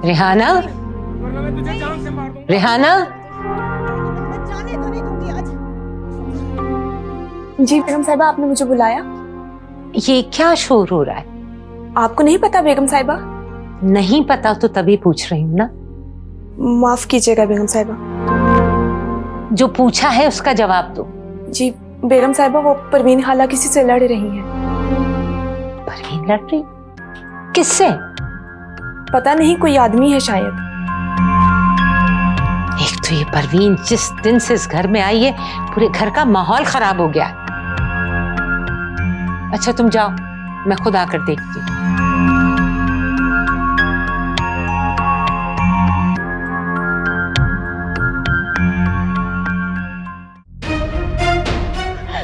रेहाना, मैं तुझे जान से मार दूंगा। रेहाना। जाने तो नहीं दूंगी आज। जी बेगम साहिबा, आपने मुझे बुलाया? ये क्या शोर हो रहा है? आपको नहीं पता बेगम साहिबा? नहीं पता तो तभी पूछ रही हूँ ना। माफ कीजिएगा बेगम साहिबा। जो पूछा है उसका जवाब दो। जी बेगम साहिबा, वो परवीन खाला किसी से लड़ रही हैं। परवीन लड़ रही? किससे? पता नहीं, कोई आदमी है शायद। एक तो ये परवीन जिस दिन से इस घर में आई है पूरे घर का माहौल खराब हो गया है। अच्छा तुम जाओ, मैं खुद आकर देखती हूँ।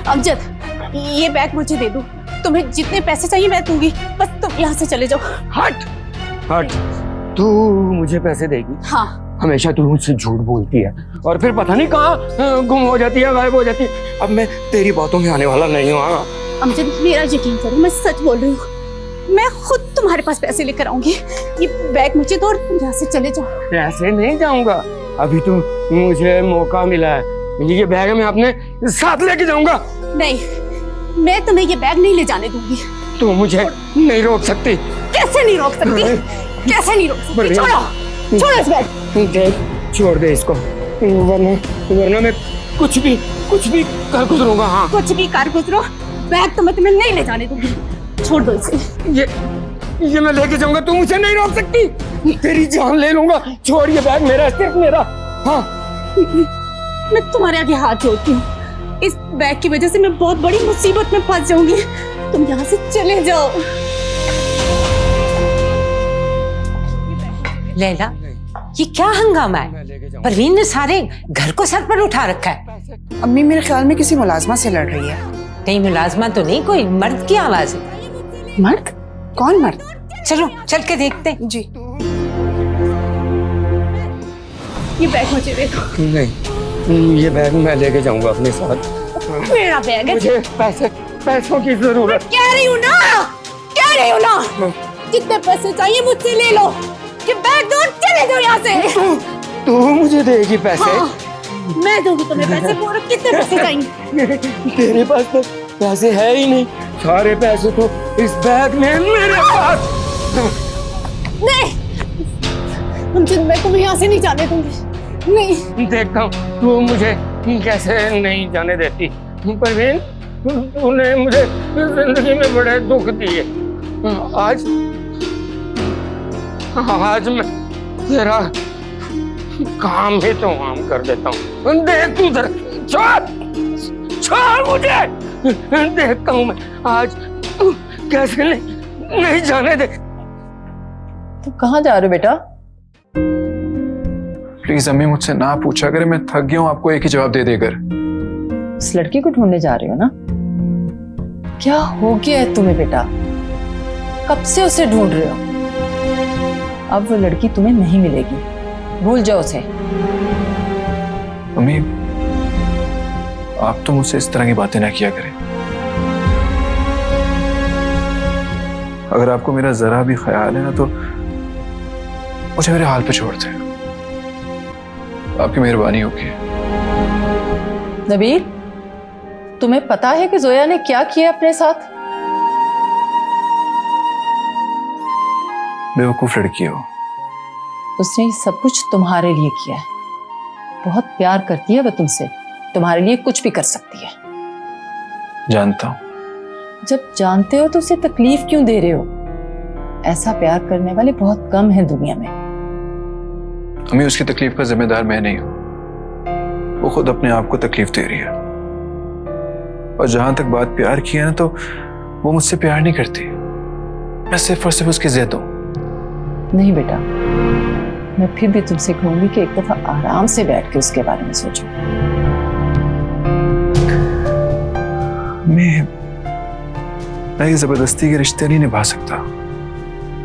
अमजद, ये बैग मुझे दे दो। तुम्हें जितने पैसे चाहिए मैं दूंगी, बस तुम यहाँ से चले जाओ। हट हट, तू मुझे पैसे देगी? हाँ। हमेशा तू मुझसे झूठ बोलती है और फिर पता नहीं कहाँ गुम हो जाती है, गायब हो जाती है। अब मैं तेरी बातों में आने वाला नहीं हूँ। अमजद मेरा यकीन करो, मैं सच बोल रही हूँ। मैं खुद तुम्हारे पास पैसे लेकर आऊंगी। ये बैग मुझे दो और यहाँ से चले जाओ। ऐसे नहीं जाऊंगा, अभी तो मुझे मौका मिला है। ये बैग मैं अपने साथ लेके जाऊंगा। नहीं, मैं तुम्हें ये बैग नहीं ले जाने दूंगी। तू मुझे नहीं रोक सकती। कैसे नहीं रोक सकती? कैसे नहीं रोक सकती? छोड़ो, छोड़ो इस बैग। देख, छोड़ दे इसको, वरना मैं कुछ भी कर गुजरूंगा। हाँ, कुछ भी कर गुजरो, बैग तो मैं तुम्हें नहीं ले जाने दूंगी। छोड़ दो इसे। ये मैं लेके जाऊंगा, तू मुझे नहीं रोक सकती। तेरी जान ले लूंगा। छोड़ ये बैग, मेरा सिर्फ मेरा। हाँ, मैं तुम्हारे आगे हाथ जोड़ती हूँ। इस बैग की वजह से मैं बहुत बड़ी मुसीबत में फंस जाऊंगी। तुम यहाँ से चले जाओ। लैला, ये क्या हंगामा है? परवीन ने सारे घर को सर पर उठा रखा है। अम्मी मेरे ख्याल में किसी मुलाजमा से लड़ रही है। कहीं मुलाजमा तो नहीं, कोई मर्द की आवाज है। मर्द? कौन मर्द? चलो चल के देखते हैं। जी। ये बैग मुझे दे दो। नहीं, ये बैग मैं लेके जाऊंगा अपने साथ। मेरा बैग है। मुझे पैसों की जरूरत। कह रही हूँ ना, जितने पैसे चाहिए मुझसे ले लो। ये बैग दो, चले जाओ यहाँ से। तू मुझे देगी पैसे? हाँ, मैं दूंगी तुम्हें पैसे। पूरे कितने पैसे चाहिए? तेरे पास तो पैसे है ही नहीं। सारे पैसे तो इस बैग में मेरे पास। नहीं, मैं तुम्हें यहाँ से नहीं जाने दूंगी। नहीं। देखता हूँ तू मुझे कैसे नहीं जाने देती। परवीन, तूने मुझे जिंदगी में बड़े दुख दिए। आज मैं तेरा काम ही तो आम कर देता हूँ। देख तू जरा, छोड़ मुझे। देखता हूँ मैं आज तू कैसे नहीं जाने दे। तो कहाँ जा रहे हो बेटा? प्लीज अम्मी मुझसे ना पूछा करें, मैं थक गया हूँ आपको एक ही जवाब दे देकर। उस लड़की को ढूंढने जा रहे हो ना? क्या हो गया है तुम्हें बेटा? कब से उसे ढूंढ रहे हो? अब वो लड़की तुम्हें नहीं मिलेगी, भूल जाओ उसे। अम्मी आप तो मुझसे इस तरह की बातें ना किया करें। अगर आपको मेरा जरा भी ख्याल है ना तो मुझे मेरे हाल पे छोड़ दें। आपकी मेहरबानी होगी। नबील, तुम्हें पता है कि जोया ने क्या किया अपने साथ? बेवकूफ लड़की हो। उसने सब कुछ तुम्हारे लिए किया है। बहुत प्यार करती है वह तुमसे, तुम्हारे लिए कुछ भी कर सकती है। जानता हूं। जब जानते हो तो उसे तकलीफ क्यों दे रहे हो? ऐसा प्यार करने वाले बहुत कम हैं दुनिया में। अम्मी उसकी तकलीफ का जिम्मेदार मैं नहीं हूं, वो खुद अपने आप को तकलीफ दे रही है। और जहां तक बात प्यार की है ना, तो वो मुझसे प्यार नहीं करती। मैं सिर्फ और सिर्फ उसकी जिद हूं। नहीं बेटा, मैं फिर भी तुमसे कहूंगी कि एक दफा आराम से बैठ के उसके बारे में सोचो। मैं ये जबरदस्ती के रिश्ते नहीं निभा सकता।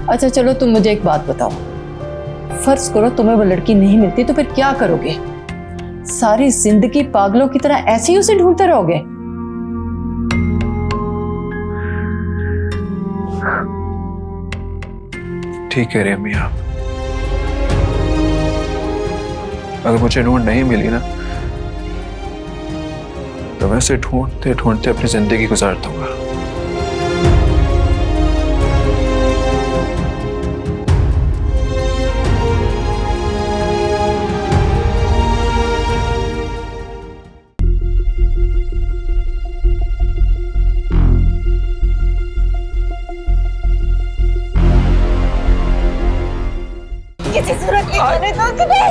अच्छा चलो, तुम मुझे एक बात बताओ। फर्ज करो तुम्हें वो लड़की नहीं मिलती, तो फिर क्या करोगे? सारी जिंदगी पागलों की तरह ऐसे ही उसे ढूंढते रहोगे? ठीक कह रहे अम्मी आप। अगर मुझे नूर नहीं मिली ना तो मैं उसे ढूंढते ढूंढते अपनी जिंदगी गुजार दूंगा। किसी सूरत में जाने दो तुम्हें।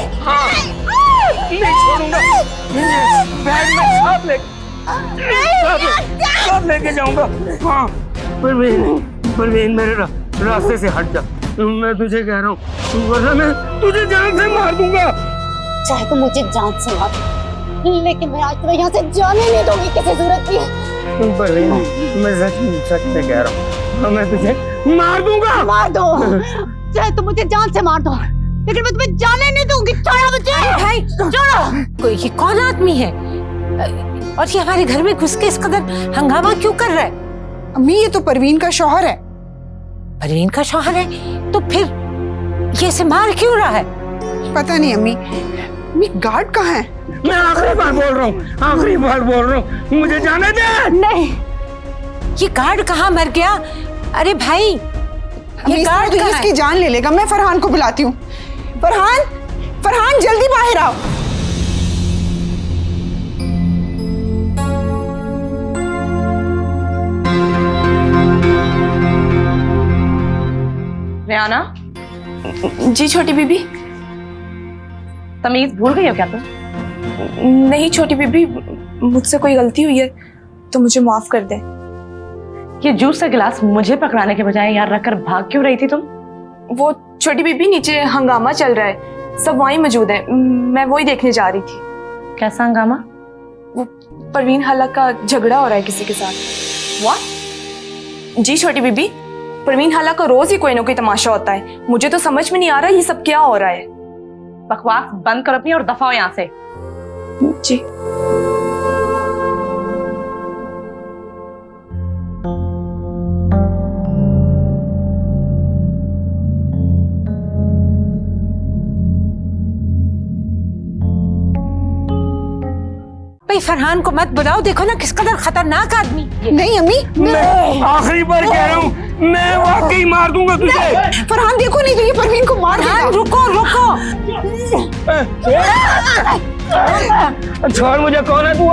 नहीं छोड़ूंगा। बैग में साथ लेके जाऊंगा। हाँ परवीन मेरे रास्ते से हट जा, मैं तुझे कह रहा हूँ, वरना मैं तुझे जान से मार दूंगा। चाहे तो मुझे जान से मार, लेकिन मैं आज तुम्हें यहाँ से जाने नहीं दूंगी किसी सूरत में। परवीन मैं सच में कह रहा हूँ, मैं तुझे मार दूंगा। मार दो, चाहे तो मुझे जान से मार दो, लेकिन मैं तुम्हें जाने नहीं दूंगी। छोड़ो मुझे भाई छोड़ो। कोई ये कौन आदमी है और ये हमारे घर में घुस के इस कदर हंगामा क्यों कर रहा है? अम्मी ये तो परवीन का शौहर है। परवीन का शौहर है तो फिर ये इसे मार क्यों रहा है? पता नहीं अम्मी गार्ड कहाँ है? मैं आखिरी बार बोल रहा हूँ, आखिरी बार बोल रहा हूँ, मुझे जाने दे। नहीं, ये गार्ड कहाँ मर गया? अरे भाई ये गार्ड तो कहाँ इसकी है? जान ले लेगा। मैं फरहान को बुलाती हूँ। फरहान जल्दी बाहर आओ। रेहाना। जी छोटी बीबी। तमीज भूल गई हो क्या तुम? नहीं छोटी बीबी, मुझसे कोई गलती हुई है तो मुझे माफ कर दे। ये जूस का गिलास मुझे पकड़ाने के बजाय यहाँ रखकर भाग क्यों रही थी तुम? वो छोटी बीबी नीचे हंगामा चल रहा है, सब वहीं मौजूद है, मैं वही देखने जा रही थी। कैसा हंगामा? वो परवीन हाला का झगड़ा हो रहा है किसी के साथ। What? जी छोटी बीबी, परवीन हाला का रोज ही कोई ना कोई तमाशा होता है। मुझे तो समझ में नहीं आ रहा ये सब क्या हो रहा है। बकवास बंद करो अपनी और दफा हो यहाँ से। जी भाई फरहान को मत बुलाओ, देखो ना किस कदर खतरनाक आदमी। नहीं अम्मी, मैं आखिरी बार कह रहा हूँ, मैं वाकई मार दूंगा तुझे। फरहान देखो नहीं तो ये परवीन को मार देगा। रुको रुको, छोड़ मुझे, कौन है तू?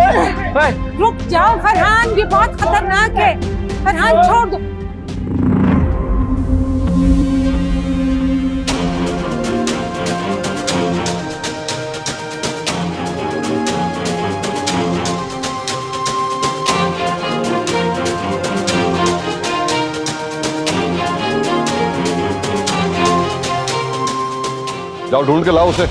रुक जाओ फरहान, ये बहुत खतरनाक है। फरहान छोड़ दो। जाओ ढूंढ के लाओ उसे।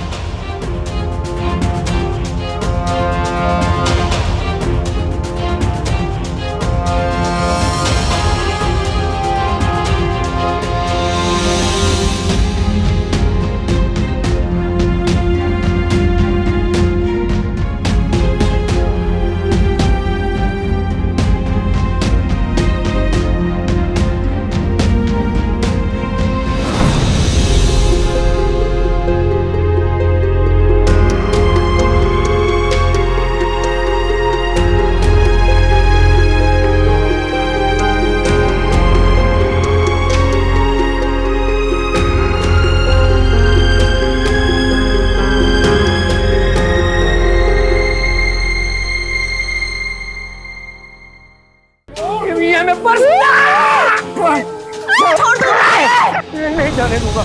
नहीं जाने दूंगा,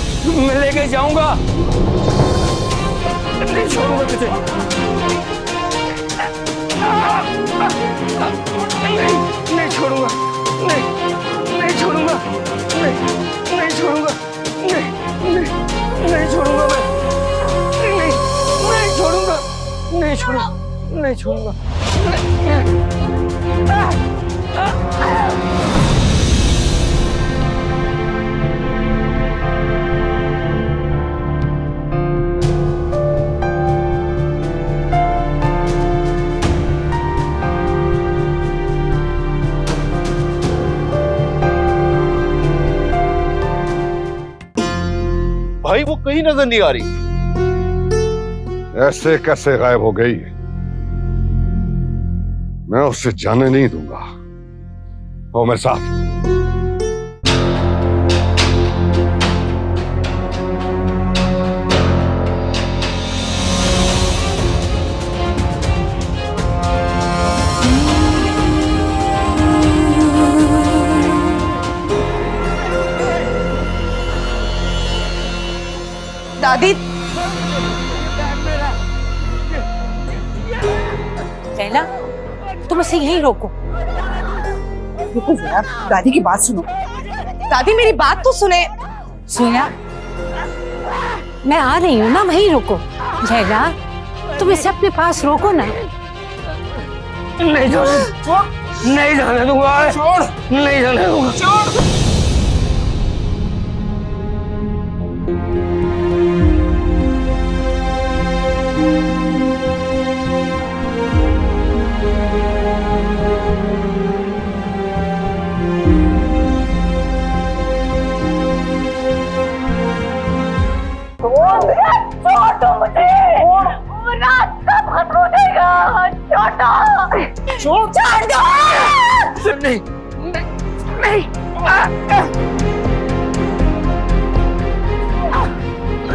मैं लेके जाऊंगा, नहीं छोड़ूंगा तुझे। नहीं छोड़ूंगा, नहीं छोड़ूंगा, नहीं छोड़ूंगा, नहीं छोड़ूंगा मैं, नहीं छोड़ूंगा, नहीं छोड़ूंगा। भाई वो कहीं नजर नहीं आ रही। ऐसे कैसे गायब हो गई? मैं उससे जाने नहीं दूंगा। ओ मेरे साथ। दादी, लैला, तुम उसे यहीं रोको। रुको जरा, दादी की बात सुनो। दादी मेरी बात तो सुने। सोया, मैं आ रही हूँ ना, वहीं रुको। लैला, तुम इसे अपने पास रोको ना। नहीं जाने दूंगा। नहीं जाने दूंगा।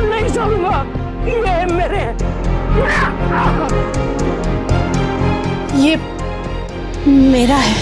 नहीं छोड़ूंगा। ये मेरे ये मेरा है।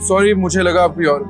सॉरी, मुझे लगा आप कोई और।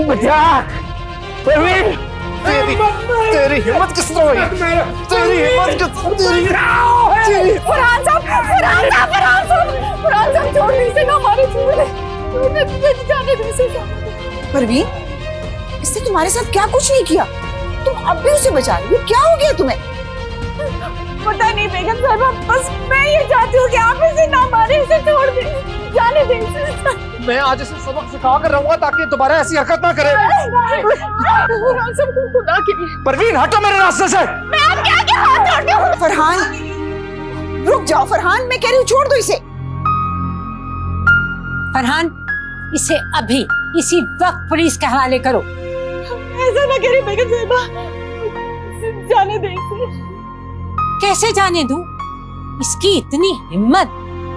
बचा। तेरी हिम्मत किस तरह हुई? तेरी हिम्मत फरहान साहब छोड़ने से ना हमारे जाने दे से। परवीन, इसने तुम्हारे साथ क्या कुछ नहीं किया? तुम अब भी उसे बचा रही हो? क्या हो गया तुम्हें? पता नहीं बेगम साहिबा, बस मैं ये चाहती हूँ कि आप इसे ना मारे, इसे छोड़ दे, जाने दे इसे। मैं आज इसे सबक सिखा कर रहूंगा ताकि दोबारा ऐसी हरकत ना करे। खुदा के लिए परवीन, हटो मेरे रास्ते से। मैं आपके आगे हाथ जोड़ती हूँ। फरहान, रुक जाओ फरहान, मैं कह रही हूँ छोड़ दो इसे। फरहान, इसे अभी इसी वक्त पुलिस के हवाले करो। ऐसा ना करिए बेगम साहिबा, जाने दे इसे। कैसे जाने दूं? इसकी इतनी हिम्मत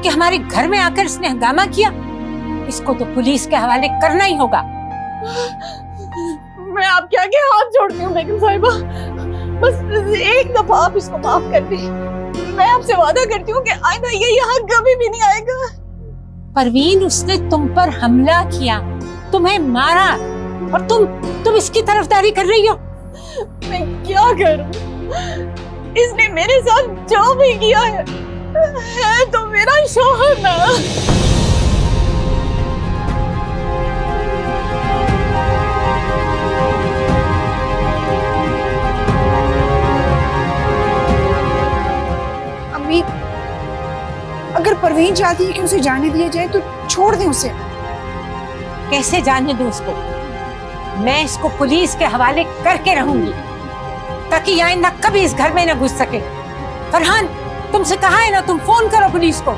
कि हमारे घर में आकर इसने हंगामा किया। इसको तो पुलिस के हवाले करना ही होगा। मैं आपके आगे हाथ जोड़ती हूँ बेगम साहिबा, बस एक दफा आप इसको माफ कर दें। मैं आपसे वादा करती हूँ कि आइंदा ये यहाँ कभी भी नहीं आएगा। परवीन, उसने तुम पर हमला किया, तुम्हें मारा, और तुम इसकी तरफदारी कर रही हो। मैं क्या करूं? इसने मेरे साथ जो भी किया है तो मेरा शौहर ना। परवीन चाहती है कि उसे जाने दिया जाए तो छोड़ दें उसे। कैसे जाने दूं उसको? मैं इसको पुलिस के हवाले करके रहूंगी ताकि ये आइंदा कभी इस घर में न घुस सके। फरहान, तुमसे कहा है ना, तुम फोन करो पुलिस को।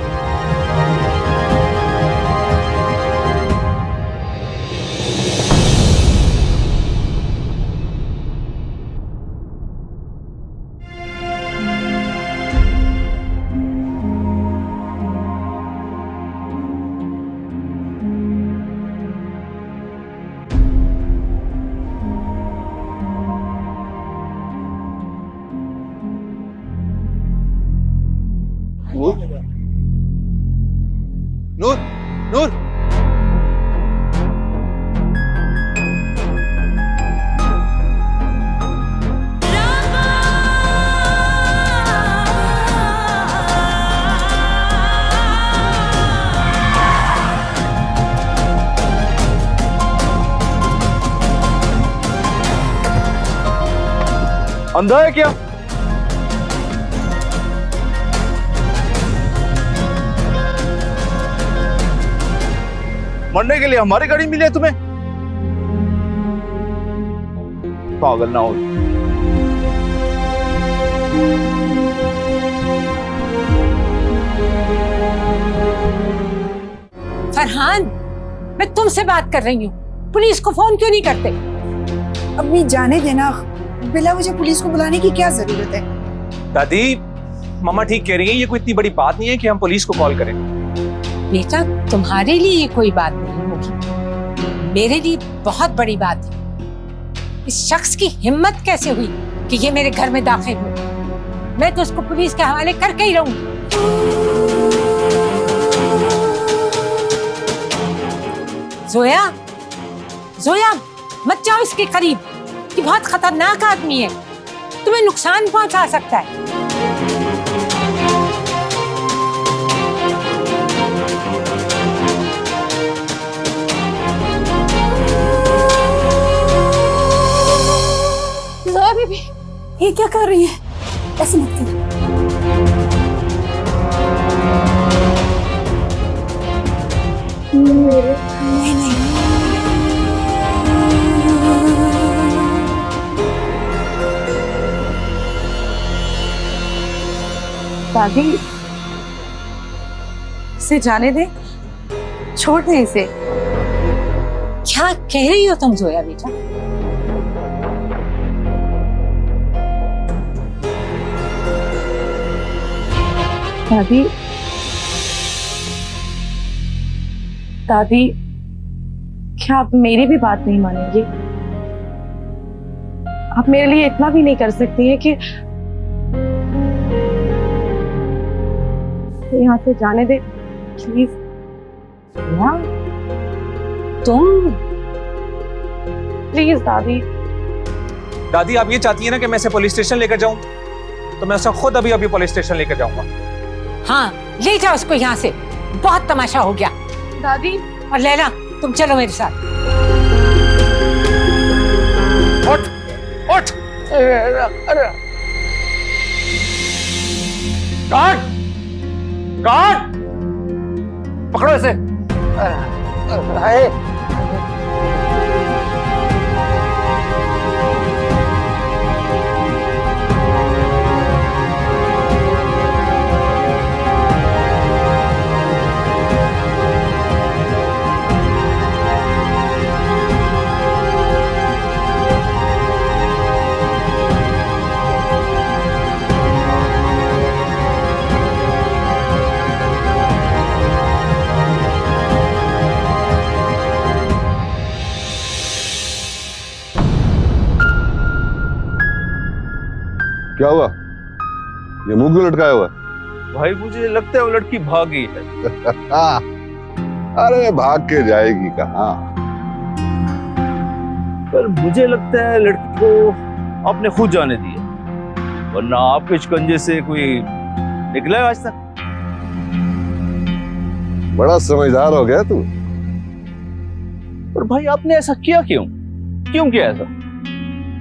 नूर, नूर, अंधा है क्या? मरने के लिए हमारी गाड़ी मिली है तुम्हें? पागल ना हो। फरहान, मैं तुमसे बात कर रही हूँ, पुलिस को फोन क्यों नहीं करते? अम्मी जाने देना, बिला वजह पुलिस को बुलाने की क्या जरूरत है? दादी, मामा ठीक कह रही है, ये कोई इतनी बड़ी बात नहीं है कि हम पुलिस को कॉल करें। बेटा, तुम्हारे लिए ये कोई बात नहीं होगी, मेरे लिए बहुत बड़ी बात है। इस शख्स की हिम्मत कैसे हुई कि ये मेरे घर में दाखिल हो? मैं तो उसको पुलिस के हवाले करके ही रहूंगी। जोया, जोया, मत जाओ इसके करीब, ये बहुत खतरनाक आदमी है, तुम्हें नुकसान पहुंचा सकता है। जोया बेबी, ये क्या कर रही है? ऐसे मत कर। नहीं नहीं, दादी, इसे जाने दे, छोड़ दे इसे। क्या कह रही हो तुम जोया बेटा? दादी, दादी, क्या आप मेरी भी बात नहीं मानेंगी? आप मेरे लिए इतना भी नहीं कर सकती हैं कि यहाँ से जाने दे, प्लीज। तुम प्लीज दादी। दादी, आप ये चाहती है ना कि मैं इसे पुलिस स्टेशन लेकर जाऊं, तो मैं उसे खुद अभी पुलिस स्टेशन लेकर जाऊंगा। हाँ, ले जाओ उसको यहाँ से, बहुत तमाशा हो गया। दादी, और लैला, तुम चलो मेरे साथ। उठ, उठ, काट, काट, पकड़ो इसे। क्या हुआ? ये मुंह क्यों लटकाया हुआ? भाई, मुझे लगता है वो लड़की भाग गई है। अरे भाग के जाएगी कहाँ? पर मुझे लगता है लड़की को आपने खुद जाने दिया, वरना आपके शिकंजे से कोई निकला है आज तक? बड़ा समझदार हो गया तू। पर भाई, आपने ऐसा किया क्यों? क्यों किया ऐसा?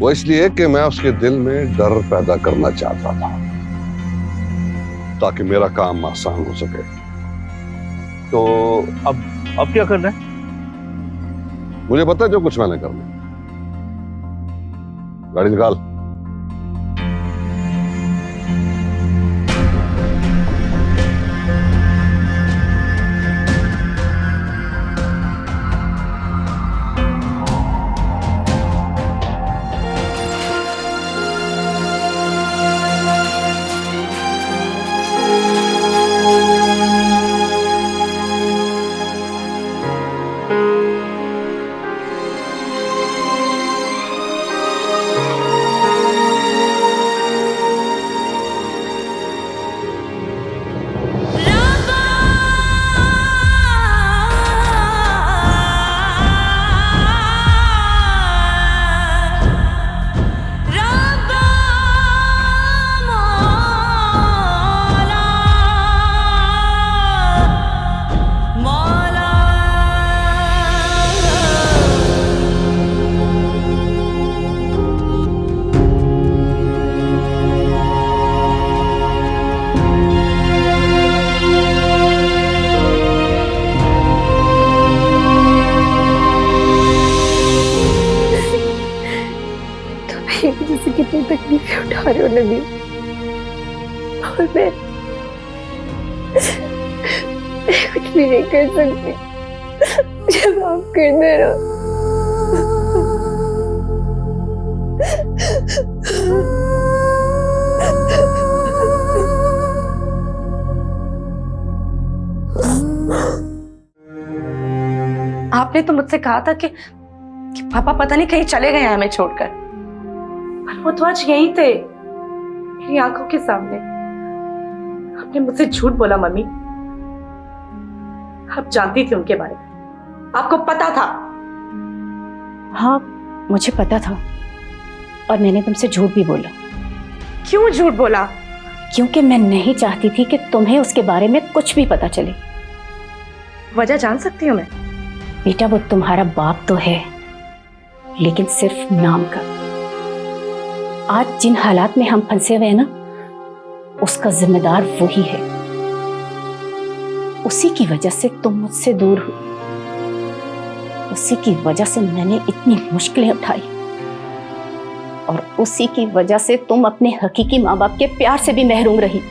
वो इसलिए कि मैं उसके दिल में डर पैदा करना चाहता था, ताकि मेरा काम आसान हो सके। तो अब क्या करना है? मुझे पता है जो कुछ मैंने करना। गाड़ी निकाल। से कितनी तकलीफें उठा रहे हो नबील, और मैं कुछ भी नहीं कर सकती। मुझे माफ कर देना। आपने तो मुझसे कहा था कि पापा पता नहीं कहीं चले गए हैं हमें छोड़कर, पर वो तो आज यहीं थे मेरी आंखों के सामने। आपने मुझसे झूठ बोला मम्मी, आप जानती थी उनके बारे में, आपको पता था। हाँ मुझे पता था, और मैंने तुमसे झूठ भी बोला। क्यों झूठ बोला? क्योंकि मैं नहीं चाहती थी कि तुम्हें उसके बारे में कुछ भी पता चले। वजह जान सकती हूँ मैं? बेटा वो तुम्हारा बाप तो है, लेकिन सिर्फ नाम का। आज जिन हालात में हम फंसे हुए हैं ना, उसका जिम्मेदार वही है। उसी की वजह से तुम मुझसे दूर हुई, उसी की वजह से मैंने इतनी मुश्किलें उठाई, और उसी की वजह से तुम अपने हकीकी माँ बाप के प्यार से भी महरूम रही।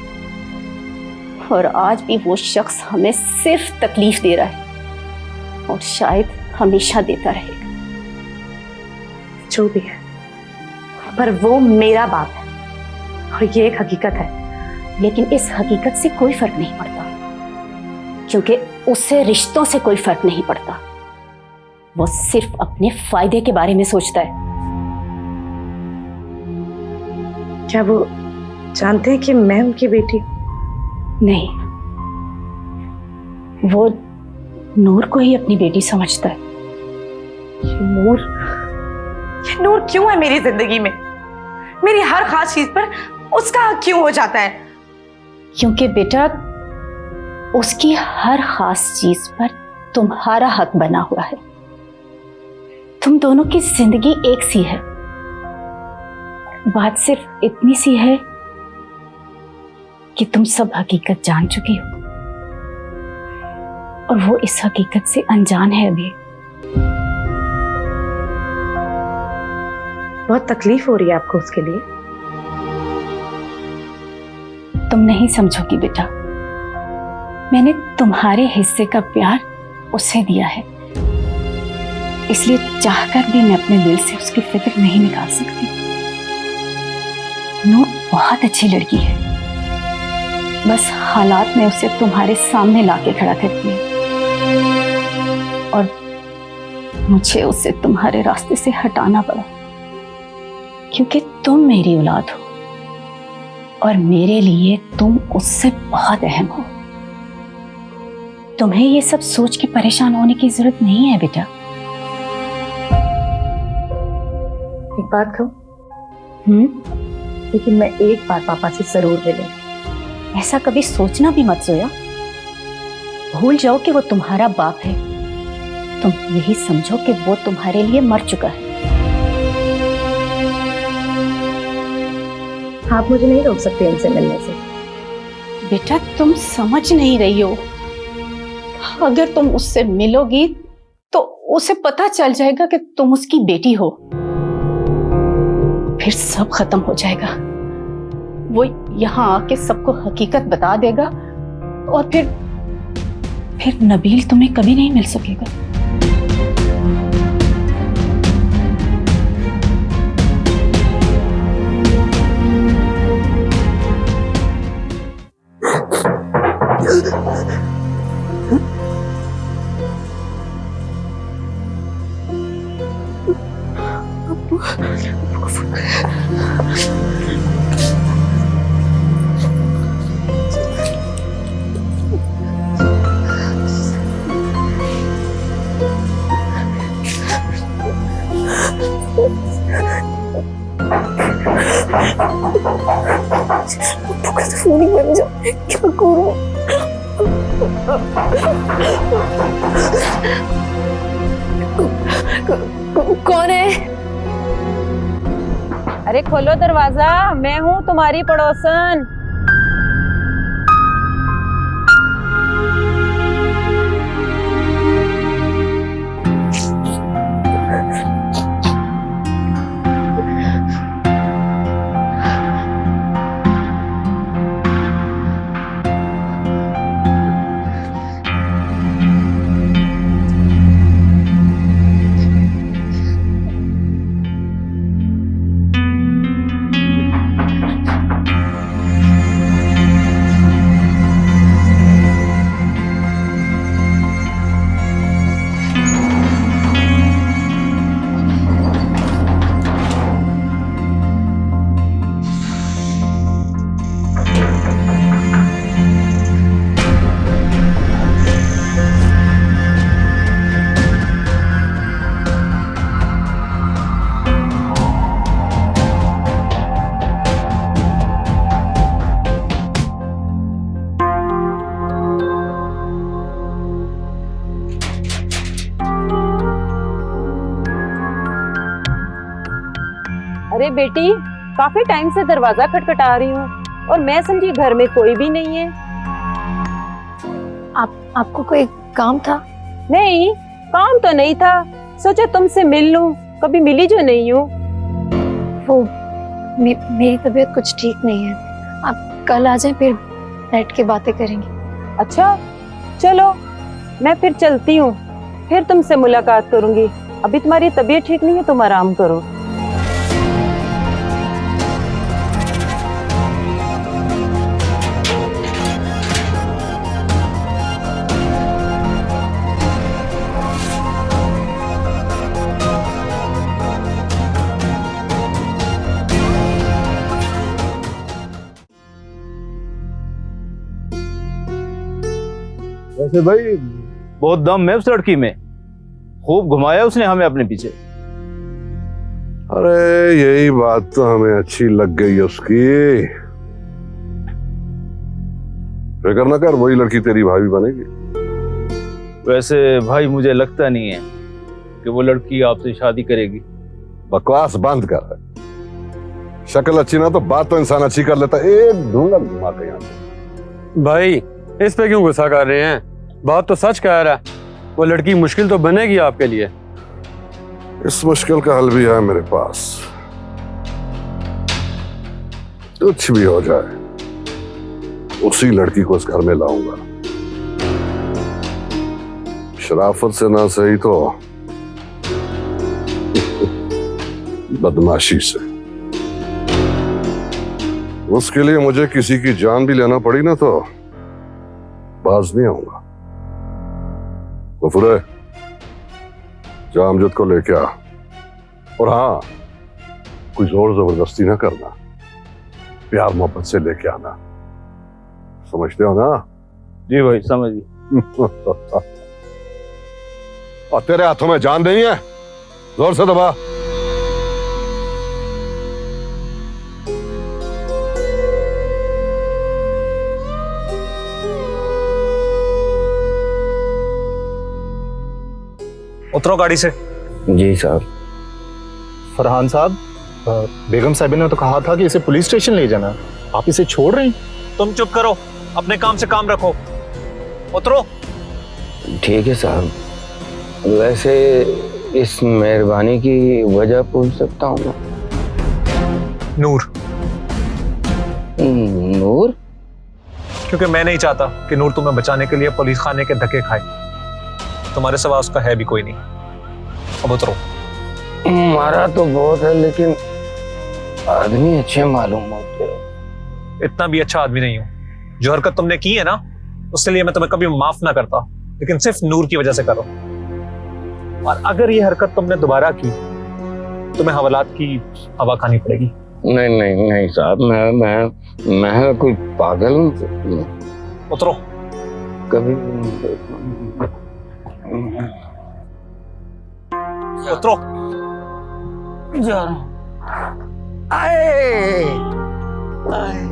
और आज भी वो शख्स हमें सिर्फ तकलीफ दे रहा है, और शायद हमेशा देता रहेगा। जो भी है, पर वो मेरा बाप है, और ये एक हकीकत है। लेकिन इस हकीकत से कोई फर्क नहीं पड़ता, क्योंकि उससे रिश्तों से कोई फर्क नहीं पड़ता। वो सिर्फ अपने फायदे के बारे में सोचता है। क्या वो जानते हैं कि मैं उनकी बेटी? नहीं, वो नूर को ही अपनी बेटी समझता है। ये नूर क्यों है मेरी जिंदगी में? मेरी हर खास चीज पर उसका हक क्यों हो जाता है? क्योंकि बेटा उसकी हर खास चीज पर तुम्हारा हक बना हुआ है। तुम दोनों की जिंदगी एक सी है। बात सिर्फ इतनी सी है कि तुम सब हकीकत जान चुकी हो, और वो इस हकीकत से अनजान है अभी। बहुत तकलीफ हो रही है आपको उसके लिए? तुम नहीं समझोगी बेटा, मैंने तुम्हारे हिस्से का प्यार उसे दिया है, इसलिए चाहकर भी मैं अपने दिल से उसकी फिक्र नहीं निकाल सकती। नूर बहुत अच्छी लड़की है, बस हालात में उसे तुम्हारे सामने लाके खड़ा करती है, और मुझे उसे तुम्हारे रास्ते से हटाना पड़ा, क्योंकि तुम मेरी औलाद हो, और मेरे लिए तुम उससे बहुत अहम हो। तुम्हें ये सब सोच के परेशान होने की जरूरत नहीं है बेटा। एक बात कहूं? लेकिन मैं एक बार पापा से जरूर मिलूंगी। ऐसा कभी सोचना भी मत जोया। भूल जाओ कि वो तुम्हारा बाप है। तुम यही समझो कि वो तुम्हारे लिए मर चुका है। आप मुझे नहीं रोक सकते इनसे मिलने से। बेटा तुम समझ नहीं रही हो। अगर तुम उससे मिलोगी तो उसे पता चल जाएगा कि तुम उसकी बेटी हो। फिर सब खत्म हो जाएगा। वो यहाँ आके सबको हकीकत बता देगा और फिर नबील तुम्हें कभी नहीं मिल सकेगा। फोन बन जाए, क्या करूं? कौन है? अरे खोलो दरवाजा, मैं हूँ तुम्हारी पड़ोसन। अरे बेटी, काफी टाइम से दरवाजा खटखटा रही हूँ और मैं समझी घर में कोई भी नहीं है। आपको कोई काम था? नहीं, काम तो नहीं था, सोचा तुमसे मिल लूं, कभी मिली जो नहीं हूँ। वो मेरी तबीयत कुछ ठीक नहीं है, आप कल आ जाएं, फिर बैठ के बातें करेंगे। अच्छा चलो, मैं फिर चलती हूँ, फिर तुमसे मुलाकात करूंगी। अभी तुम्हारी तबीयत ठीक नहीं है, तुम आराम करो। वैसे भाई बहुत दम है उस लड़की में, खूब घुमाया उसने हमें अपने पीछे। अरे यही बात तो हमें अच्छी लग गई उसकी। फिक्र न कर, वही लड़की तेरी भाभी बनेगी। वैसे भाई मुझे लगता नहीं है कि वो लड़की आपसे शादी करेगी। बकवास बंद कर। शक्ल अच्छी ना तो बात तो इंसान अच्छी कर लेता। एक ढूंढा घुमा के यहाँ से। भाई इस पे क्यों गुस्सा कर रहे हैं? बात तो सच कह रहा है, वो लड़की मुश्किल तो बनेगी आपके लिए। इस मुश्किल का हल भी है मेरे पास। कुछ भी हो जाए, उसी लड़की को इस घर में लाऊंगा। शराफत से ना सही तो बदमाशी से। उसके लिए मुझे किसी की जान भी लेना पड़ी ना तो बाज नहीं आऊंगा। गफूरे, जा अमजद को लेके आ, और हाँ, कोई जोर जबरदस्ती ना करना, प्यार मोहब्बत से लेके आना। समझते हो ना? जी भाई समझ गए। और तेरे हाथों में जान नहीं है, जोर से दबा। उतरो गाड़ी से। जी साहब। फरहान साहब, बेगम साहिबा ने तो कहा था कि इसे पुलिस स्टेशन ले जाना, आप इसे छोड़ रहे हैं? तुम चुप करो, अपने काम से काम रखो। उतरो। ठीक है साहब, वैसे इस मेहरबानी की वजह पूछ सकता हूँ मैं? नूर। नूर? क्योंकि मैं नहीं चाहता कि नूर तुम्हें बचाने के लिए पुलिस खाने के धक्के खाए। तुम्हारे सिवा उसका है भी कोई नहीं। अब उतरो। मारा तो बहुत है, लेकिन आदमी अच्छे मालूम होते हैं। इतना भी अच्छा आदमी नहीं हूं। जो हरकत तुमने की है ना, उसके लिए मैं तुम्हें कभी माफ ना करता, लेकिन सिर्फ नूर की वजह से करो। और अगर ये हरकत तुमने दोबारा की, तुम्हें हवालात की हवा खानी पड़ेगी। नहीं नहीं नहीं साहब, मैं कोई पागल हूँ? उतरो। कभी उतरो। जा रहा हूँ। आए आए।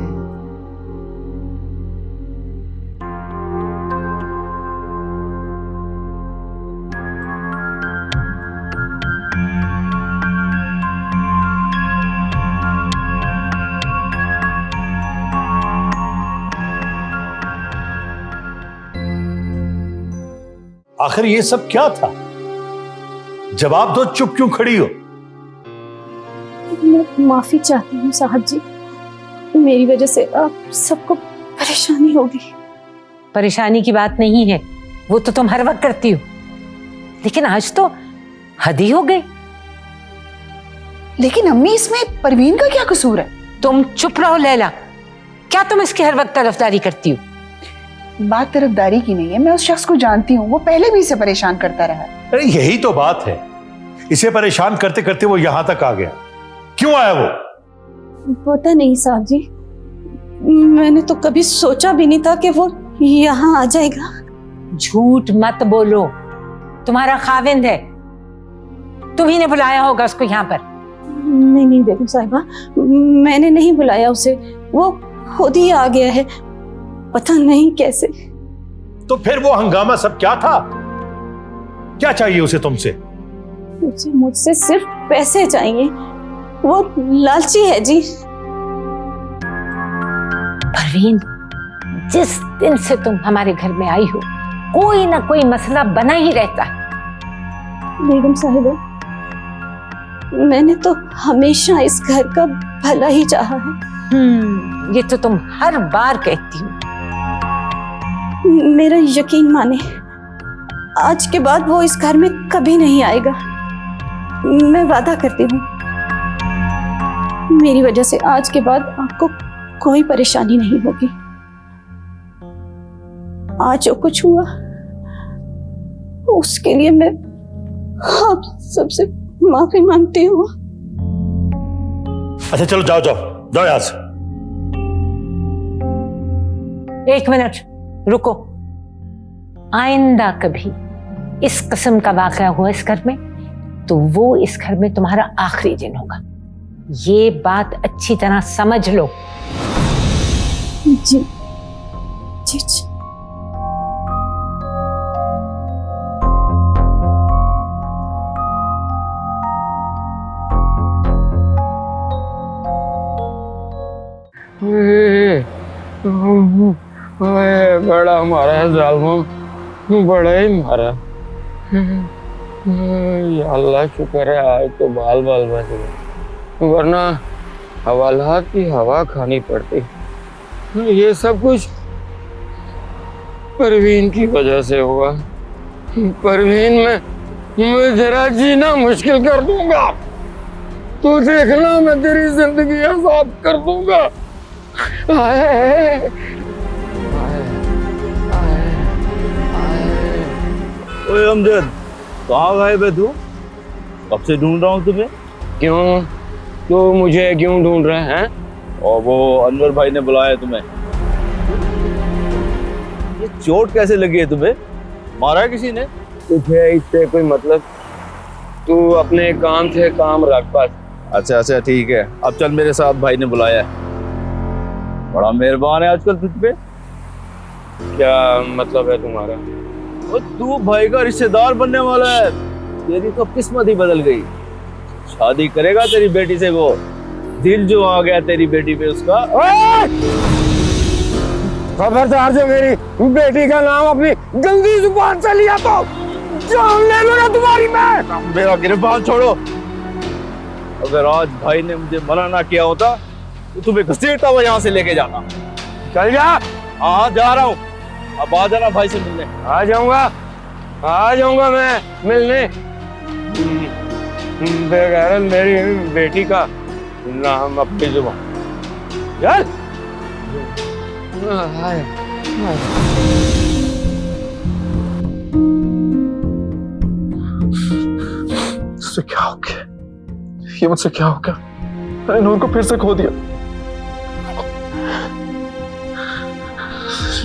आखिर ये सब क्या था? जवाब दो, चुप क्यों खड़ी हो? मैं माफी चाहती हूँ साहब जी, मेरी वजह से आप सबको परेशानी होगी। परेशानी की बात नहीं है, वो तो तुम हर वक्त करती हो, लेकिन आज तो हद ही हो गई। लेकिन अम्मी, इसमें परवीन का क्या कसूर है? तुम चुप रहो लैला, क्या तुम इसकी हर वक्त तरफदारी करती हो? बात तरफदारी की नहीं है, मैं उस शख्स को जानती हूँ, वो पहले भी इसे परेशान करता रहा है। अरे यही तो बात है, इसे परेशान करते करते वो यहां तक आ गया। क्यों आया वो? पता नहीं साहब जी, मैंने तो कभी सोचा भी नहीं था कि वो यहाँ आ जाएगा। झूठ मत बोलो, तुम्हारा खाविंद है, तुम्ही ने बुलाया होगा उसको यहाँ पर। नहीं नहीं बेगम साहिबा, मैंने नहीं बुलाया उसे, वो खुद ही आ गया है, पता नहीं कैसे। तो फिर वो हंगामा सब क्या था? क्या चाहिए उसे तुमसे? उसे मुझसे सिर्फ पैसे चाहिए, वो लालची है जी। परवीन, जिस दिन से तुम हमारे घर में आई हो, कोई ना कोई मसला बना ही रहता है। बेगम साहिबा, मैंने तो हमेशा इस घर का भला ही चाहा है। ये तो तुम हर बार कहती हो। मेरा यकीन माने, आज के बाद वो इस घर में कभी नहीं आएगा, मैं वादा करती हूँ। मेरी वजह से आज के बाद आपको कोई परेशानी नहीं होगी। आज जो कुछ हुआ उसके लिए मैं आप सबसे माफी मांगती हूँ। अच्छा चलो, जाओ जाओ जाओ यहां से। एक मिनट रुको, आइंदा कभी इस किस्म का वाकया हुआ इस घर में तो वो इस घर में तुम्हारा आखिरी दिन होगा, ये बात अच्छी तरह समझ लो। जी जी, जी। बड़ा मारा है जालिम, बड़ा ही मारा। या अल्लाह शुक्र है आज तो बाल बाल बच गए, वरना हवालात की हवा खानी पड़ती। ये सब कुछ परवीन की वजह से हुआ। परवीन, मैं जरा जीना मुश्किल कर दूंगा, तू देखना, मैं तेरी जिंदगी आजाद कर दूंगा। ओए अमजद, कहाँ गायब है तू? कब से ढूंढ रहा हूँ तुम्हें। क्यों? तू मुझे क्यों ढूंढ रहे हैं? और वो अनवर भाई ने बुलाया तुम्हें। ये चोट कैसे लगी है तुम्हें? मारा है किसी ने? तुझे इससे कोई मतलब? तू अपने काम से काम रख बस। अच्छा अच्छा ठीक है, अब चल मेरे साथ, भाई ने बुलाया है। बड़ा मेहरबान है आजकल तुझ पे। क्या मतलब है तुम्हारा? और तू भाई का रिश्तेदार बनने वाला है, तेरी तो किस्मत ही बदल गई। शादी करेगा तेरी बेटी से वो, दिल जो आ गया तेरी बेटी पे उसका। खबरदार जो मेरी बेटी का नाम अपनी गंदी जुबान से लिया तो जान ले लूंगा तुम्हारी मैं। मेरा गिरफ्तार छोड़ो। अगर आज भाई ने मुझे मना ना किया होता तो तुम्हें घसीटता हुआ यहाँ से लेके जाना। चल जा। हाँ जा रहा हूँ, अब आ जाना भाई से मिलने। आ जाऊंगा मैं मिलने। बेगैरत मेरी बेटी का नाम अपनी जुबान। चल। मुझसे क्या हो गया? ये मुझसे क्या हो गया? मैंने नूर को फिर से खो दिया।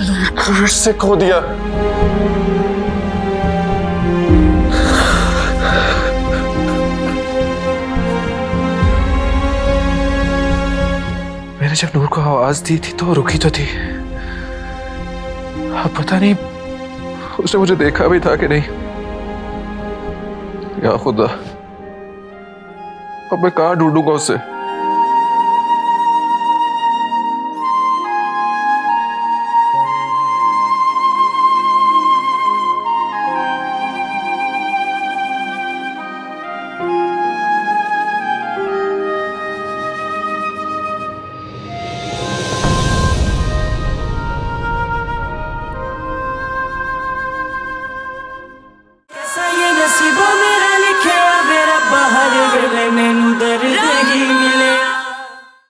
नूर को फिर से खो दिया। मैंने जब नूर को आवाज दी थी तो रुकी तो थी। अब पता नहीं उसने मुझे देखा भी था कि नहीं। या खुदा, अब मैं कहां ढूंढूंगा उसे?